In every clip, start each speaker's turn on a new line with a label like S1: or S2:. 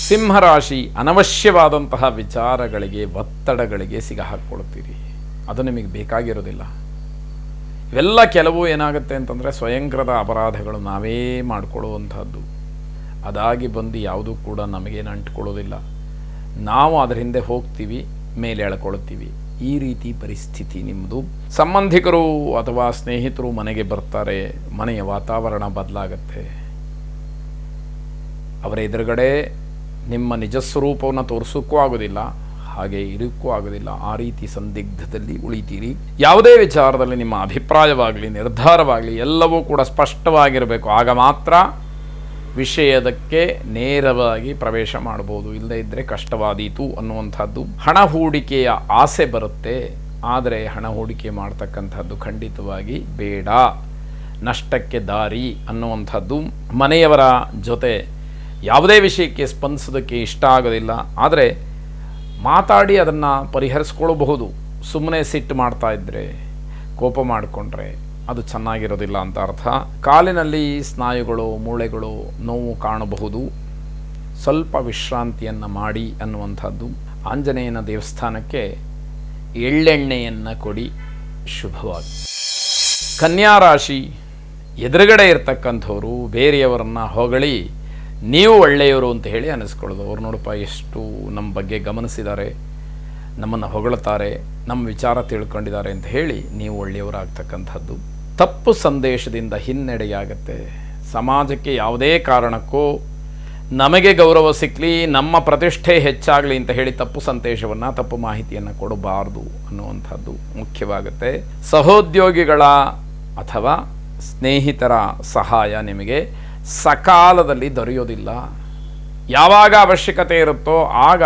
S1: ಸಿಂಹರಾಶಿ, ಅನವಶ್ಯವಾದಂತಹ ವಿಚಾರಗಳಿಗೆ, ಒತ್ತಡಗಳಿಗೆ ಸಿಗಹಾಕ್ಕೊಳ್ತೀರಿ. ಅದು ನಿಮಗೆ ಬೇಕಾಗಿರೋದಿಲ್ಲ. ಇವೆಲ್ಲ ಕೆಲವು ಏನಾಗುತ್ತೆ ಅಂತಂದರೆ ಸ್ವಯಂಕೃತ ಅಪರಾಧಗಳು ನಾವೇ ಮಾಡಿಕೊಳ್ಳುವಂಥದ್ದು. ಅದಾಗಿ ಬಂದು ಯಾವುದೂ ಕೂಡ ನಮಗೇನು ಅಂಟ್ಕೊಳ್ಳೋದಿಲ್ಲ. ನಾವು ಅದರ ಹಿಂದೆ ಹೋಗ್ತೀವಿ, ಮೇಲೆ ಎಳ್ಕೊಳ್ತೀವಿ. ಈ ರೀತಿ ಪರಿಸ್ಥಿತಿ ನಿಮ್ಮದು. ಸಂಬಂಧಿಕರು ಅಥವಾ ಸ್ನೇಹಿತರು ಮನೆಗೆ ಬರ್ತಾರೆ, ಮನೆಯ ವಾತಾವರಣ ಬದಲಾಗತ್ತೆ. ಅವರ ಎದುರುಗಡೆ ನಿಮ್ಮ ನಿಜ ಸ್ವರೂಪವನ್ನು ತೋರಿಸೋಕ್ಕೂ ಆಗೋದಿಲ್ಲ, ಹಾಗೆ ಇರೋಕ್ಕೂ ಆಗೋದಿಲ್ಲ. ಆ ರೀತಿ ಸಂದಿಗ್ಧದಲ್ಲಿ ಉಳಿತೀರಿ. ಯಾವುದೇ ವಿಚಾರದಲ್ಲಿ ನಿಮ್ಮ ಅಭಿಪ್ರಾಯವಾಗಲಿ, ನಿರ್ಧಾರವಾಗಲಿ ಎಲ್ಲವೂ ಕೂಡ ಸ್ಪಷ್ಟವಾಗಿರಬೇಕು. ಆಗ ಮಾತ್ರ ವಿಷಯದಕ್ಕೆ ನೇರವಾಗಿ ಪ್ರವೇಶ ಮಾಡ್ಬೋದು. ಇಲ್ಲದೇ ಇದ್ದರೆ ಕಷ್ಟವಾದೀತು ಅನ್ನುವಂಥದ್ದು. ಹಣ ಹೂಡಿಕೆಯ ಆಸೆ ಬರುತ್ತೆ, ಆದರೆ ಹಣ ಹೂಡಿಕೆ ಮಾಡ್ತಕ್ಕಂಥದ್ದು ಖಂಡಿತವಾಗಿ ಬೇಡ. ನಷ್ಟಕ್ಕೆ ದಾರಿ ಅನ್ನುವಂಥದ್ದು. ಮನೆಯವರ ಜೊತೆ ಯಾವುದೇ ವಿಷಯಕ್ಕೆ ಸ್ಪಂದಿಸೋದಕ್ಕೆ ಇಷ್ಟ ಆಗೋದಿಲ್ಲ, ಆದರೆ ಮಾತಾಡಿ ಅದನ್ನು ಪರಿಹರಿಸ್ಕೊಳ್ಬಹುದು. ಸುಮ್ಮನೆ ಸಿಟ್ಟು ಮಾಡ್ತಾ ಇದ್ದರೆ, ಕೋಪ ಮಾಡಿಕೊಂಡ್ರೆ ಅದು ಚೆನ್ನಾಗಿರೋದಿಲ್ಲ ಅಂತ ಅರ್ಥ. ಕಾಲಿನಲ್ಲಿ ಸ್ನಾಯುಗಳು, ಮೂಳೆಗಳು ನೋವು ಕಾಣಬಹುದು. ಸ್ವಲ್ಪ ವಿಶ್ರಾಂತಿಯನ್ನು ಮಾಡಿ ಅನ್ನುವಂಥದ್ದು. ಆಂಜನೇಯನ ದೇವಸ್ಥಾನಕ್ಕೆ ಎಳ್ಳೆಣ್ಣೆಯನ್ನು ಕೊಡಿ, ಶುಭವಾಗಿ. ಕನ್ಯಾ ರಾಶಿ, ಎದುರುಗಡೆ ಇರ್ತಕ್ಕಂಥವ್ರು ಬೇರೆಯವರನ್ನು ಹೊಗಳಿ ನೀವು ಒಳ್ಳೆಯವರು ಅಂತ ಹೇಳಿ ಅನ್ನಿಸ್ಕೊಳ್ಳೋದು. ಅವ್ರು ನೋಡಪ್ಪ ಎಷ್ಟು ನಮ್ಮ ಬಗ್ಗೆ ಗಮನಿಸಿದ್ದಾರೆ, ನಮ್ಮನ್ನು ಹೊಗಳ್ತಾರೆ, ನಮ್ಮ ವಿಚಾರ ತಿಳ್ಕೊಂಡಿದ್ದಾರೆ ಅಂತ ಹೇಳಿ ನೀವು ಒಳ್ಳೆಯವರಾಗ್ತಕ್ಕಂಥದ್ದು. ತಪ್ಪು ಸಂದೇಶದಿಂದ ಹಿನ್ನಡೆಯಾಗತ್ತೆ. ಸಮಾಜಕ್ಕೆ ಯಾವುದೇ ಕಾರಣಕ್ಕೂ ನಮಗೆ ಗೌರವ ಸಿಕ್ಕಲಿ, ನಮ್ಮ ಪ್ರತಿಷ್ಠೆ ಹೆಚ್ಚಾಗಲಿ ಅಂತ ಹೇಳಿ ತಪ್ಪು ಸಂದೇಶವನ್ನು, ತಪ್ಪು ಮಾಹಿತಿಯನ್ನು ಕೊಡಬಾರ್ದು ಅನ್ನುವಂಥದ್ದು ಮುಖ್ಯವಾಗುತ್ತೆ. ಸಹೋದ್ಯೋಗಿಗಳ ಅಥವಾ ಸ್ನೇಹಿತರ ಸಹಾಯ ನಿಮಗೆ ಸಕಾಲದಲ್ಲಿ ದೊರೆಯೋದಿಲ್ಲ. ಯಾವಾಗ ಅವಶ್ಯಕತೆ ಇರುತ್ತೋ ಆಗ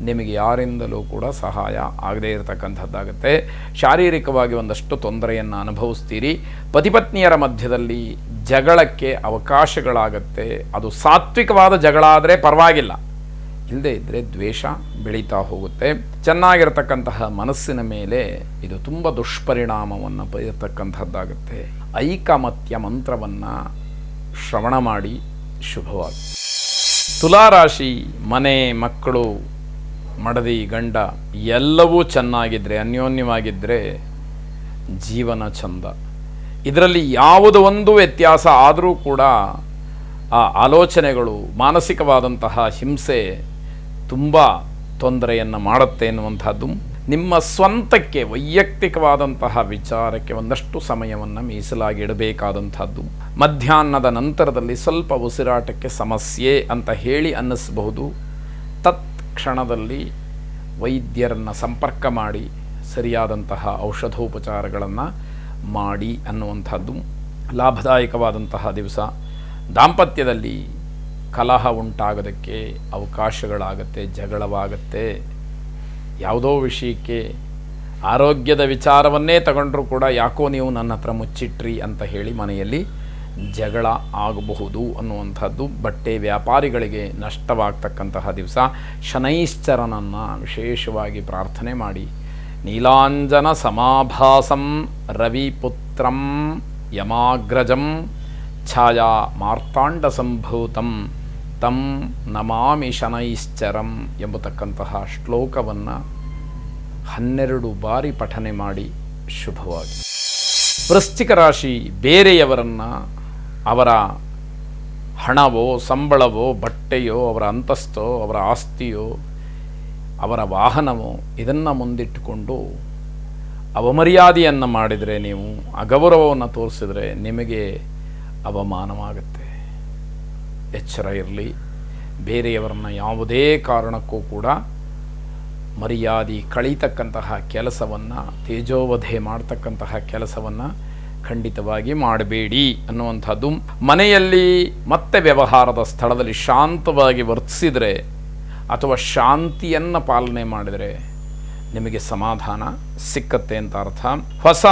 S1: ನಿಮಗೆ ಯಾರಿಂದಲೂ ಕೂಡ ಸಹಾಯ ಆಗದೇ ಇರತಕ್ಕಂಥದ್ದಾಗುತ್ತೆ. ಶಾರೀರಿಕವಾಗಿ ಒಂದಷ್ಟು ತೊಂದರೆಯನ್ನು ಅನುಭವಿಸ್ತೀರಿ. ಪತಿಪತ್ನಿಯರ ಮಧ್ಯದಲ್ಲಿ ಜಗಳಕ್ಕೆ ಅವಕಾಶಗಳಾಗತ್ತೆ. ಅದು ಸಾತ್ವಿಕವಾದ ಜಗಳ ಆದರೆ ಪರವಾಗಿಲ್ಲ, ಇಲ್ಲದೇ ಇದ್ದರೆ ದ್ವೇಷ ಬೆಳೀತಾ ಹೋಗುತ್ತೆ. ಚೆನ್ನಾಗಿರತಕ್ಕಂತಹ ಮನಸ್ಸಿನ ಮೇಲೆ ಇದು ತುಂಬ ದುಷ್ಪರಿಣಾಮವನ್ನು ಬೀರತಕ್ಕಂಥದ್ದಾಗುತ್ತೆ. ಐಕಮತ್ಯ ಮಂತ್ರವನ್ನು ಶ್ರವಣ ಮಾಡಿ, ಶುಭವಾಗಿ. ತುಲಾರಾಶಿ, ಮನೆ, ಮಕ್ಕಳು, ಮಡದಿ, ಗಂಡ ಎಲ್ಲವೂ ಚೆನ್ನಾಗಿದ್ದರೆ, ಅನ್ಯೋನ್ಯವಾಗಿದ್ದರೆ ಜೀವನ ಚಂದ. ಇದರಲ್ಲಿ ಯಾವುದೋ ಒಂದು ವ್ಯತ್ಯಾಸ ಆದರೂ ಕೂಡ ಆ ಆಲೋಚನೆಗಳು, ಮಾನಸಿಕವಾದಂತಹ ಹಿಂಸೆ ತುಂಬ ತೊಂದರೆಯನ್ನು ಮಾಡುತ್ತೆ ಎನ್ನುವಂಥದ್ದು. ನಿಮ್ಮ ಸ್ವಂತಕ್ಕೆ, ವೈಯಕ್ತಿಕವಾದಂತಹ ವಿಚಾರಕ್ಕೆ ಒಂದಷ್ಟು ಸಮಯವನ್ನು ಮೀಸಲಾಗಿ ಇಡಬೇಕಾದಂಥದ್ದು. ಮಧ್ಯಾಹ್ನದ ನಂತರದಲ್ಲಿ ಸ್ವಲ್ಪ ಉಸಿರಾಟಕ್ಕೆ ಸಮಸ್ಯೆ ಅಂತ ಹೇಳಿ ಅನ್ನಿಸಬಹುದು. ತತ್ಕ್ಷಣದಲ್ಲಿ ವೈದ್ಯರನ್ನು ಸಂಪರ್ಕ ಮಾಡಿ ಸರಿಯಾದಂತಹ ಔಷಧೋಪಚಾರಗಳನ್ನು ಮಾಡಿ ಅನ್ನುವಂಥದ್ದು. ಲಾಭದಾಯಕವಾದಂತಹ ದಿವಸ. ದಾಂಪತ್ಯದಲ್ಲಿ ಕಲಹ ಉಂಟಾಗೋದಕ್ಕೆ ಅವಕಾಶಗಳಾಗತ್ತೆ, ಜಗಳವಾಗತ್ತೆ. ಯಾವುದೋ ವಿಷಯಕ್ಕೆ ಆರೋಗ್ಯದ ವಿಚಾರವನ್ನೇ ತಗೊಂಡ್ರೂ ಕೂಡ ಯಾಕೋ ನೀವು ನನ್ನ ಹತ್ರ ಮುಚ್ಚಿಟ್ರಿ ಅಂತ ಹೇಳಿ ಮನೆಯಲ್ಲಿ ಜಗಳ ಆಗಬಹುದು ಅನ್ನುವಂಥದ್ದು. ಬಟ್ಟೆ ವ್ಯಾಪಾರಿಗಳಿಗೆ ನಷ್ಟವಾಗ್ತಕ್ಕಂತಹ ದಿವಸ. ಶನೈಶ್ಚರನನ್ನು ವಿಶೇಷವಾಗಿ ಪ್ರಾರ್ಥನೆ ಮಾಡಿ. ನೀಲಾಂಜನ ಸಮಾಭಾಸಂ ರವಿಪುತ್ರಂ ಯಮಾಗ್ರಜಂ ಛಾಯಾ ಮಾರ್ತಾಂಡ ಸಂಭೂತಂ ತಂ ನಮಾಮಿ ಶನೈಶ್ಚರಂ ಎಂಬತಕ್ಕಂತಹ ಶ್ಲೋಕವನ್ನು 12 ಬಾರಿ ಪಠನೆ ಮಾಡಿ, ಶುಭವಾಗಿ. ವೃಶ್ಚಿಕ ರಾಶಿ, ಬೇರೆಯವರನ್ನು ಅವರ ಹಣವೋ, ಸಂಬಳವೋ, ಬಟ್ಟೆಯೋ, ಅವರ ಅಂತಸ್ತೋ, ಅವರ ಆಸ್ತಿಯೋ, ಅವರ ವಾಹನವೋ ಇದನ್ನು ಮುಂದಿಟ್ಟುಕೊಂಡು ಅವಮರ್ಯಾದೆಯನ್ನು ಮಾಡಿದರೆ, ನೀವು ಅಗೌರವವನ್ನು ತೋರಿಸಿದರೆ ನಿಮಗೆ ಅವಮಾನವಾಗುತ್ತೆ. ಎಚ್ಚರ ಇರಲಿ. ಬೇರೆಯವರನ್ನು ಯಾವುದೇ ಕಾರಣಕ್ಕೂ ಕೂಡ ಮರ್ಯಾದೆ ಕಳೀತಕ್ಕಂತಹ ಕೆಲಸವನ್ನು, ತೇಜೋವಧೆ ಮಾಡ್ತಕ್ಕಂತಹ ಕೆಲಸವನ್ನು ಖಂಡಿತವಾಗಿ ಮಾಡಬೇಡಿ ಅನ್ನುವಂಥದ್ದು. ಮನೆಯಲ್ಲಿ ಮತ್ತೆ ವ್ಯವಹಾರದ ಸ್ಥಳದಲ್ಲಿ ಶಾಂತವಾಗಿ ವರ್ತಿಸಿದರೆ ಅಥವಾ ಶಾಂತಿಯನ್ನು ಪಾಲನೆ ಮಾಡಿದರೆ ನಿಮಗೆ ಸಮಾಧಾನ ಸಿಕ್ಕತ್ತೆ ಅಂತ ಅರ್ಥ. ಹೊಸ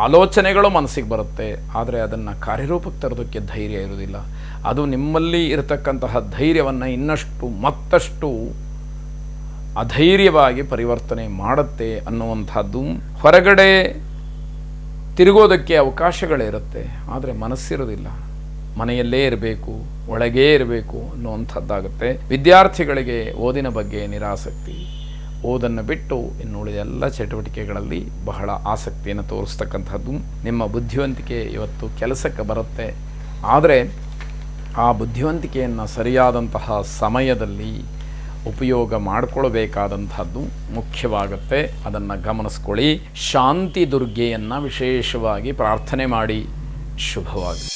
S1: ಆಲೋಚನೆಗಳು ಮನಸ್ಸಿಗೆ ಬರುತ್ತೆ, ಆದರೆ ಅದನ್ನು ಕಾರ್ಯರೂಪಕ್ಕೆ ತರೋದಕ್ಕೆ ಧೈರ್ಯ ಇರೋದಿಲ್ಲ. ಅದು ನಿಮ್ಮಲ್ಲಿ ಇರತಕ್ಕಂತಹ ಧೈರ್ಯವನ್ನು ಇನ್ನಷ್ಟು ಮತ್ತಷ್ಟು ಅಧೈರ್ಯವಾಗಿ ಪರಿವರ್ತನೆ ಮಾಡುತ್ತೆ ಅನ್ನುವಂಥದ್ದು. ಹೊರಗಡೆ ತಿರುಗೋದಕ್ಕೆ ಅವಕಾಶಗಳಿರುತ್ತೆ, ಆದರೆ ಮನಸ್ಸಿರೋದಿಲ್ಲ. ಮನೆಯಲ್ಲೇ ಇರಬೇಕು, ಒಳಗೇ ಇರಬೇಕು ಅನ್ನುವಂಥದ್ದಾಗುತ್ತೆ. ವಿದ್ಯಾರ್ಥಿಗಳಿಗೆ ಓದಿನ ಬಗ್ಗೆ ನಿರಾಸಕ್ತಿ, ಓದನ್ನು ಬಿಟ್ಟು ಇನ್ನುಳಿದ ಎಲ್ಲ ಚಟುವಟಿಕೆಗಳಲ್ಲಿ ಬಹಳ ಆಸಕ್ತಿಯನ್ನು ತೋರಿಸ್ತಕ್ಕಂಥದ್ದು. ನಿಮ್ಮ ಬುದ್ಧಿವಂತಿಕೆ ಇವತ್ತು ಕೆಲಸಕ್ಕೆ ಬರುತ್ತೆ, ಆದರೆ ಆ ಬುದ್ಧಿವಂತಿಕೆಯನ್ನು ಸರಿಯಾದಂತಹ ಸಮಯದಲ್ಲಿ ಉಪಯೋಗ ಮಾಡಿಕೊಳ್ಬೇಕಾದಂಥದ್ದು ಮುಖ್ಯವಾಗುತ್ತೆ. ಅದನ್ನು ಗಮನಿಸ್ಕೊಳ್ಳಿ. ಶಾಂತಿ ದುರ್ಗೆಯನ್ನು ವಿಶೇಷವಾಗಿ ಪ್ರಾರ್ಥನೆ ಮಾಡಿ. ಶುಭವಾಗಿ.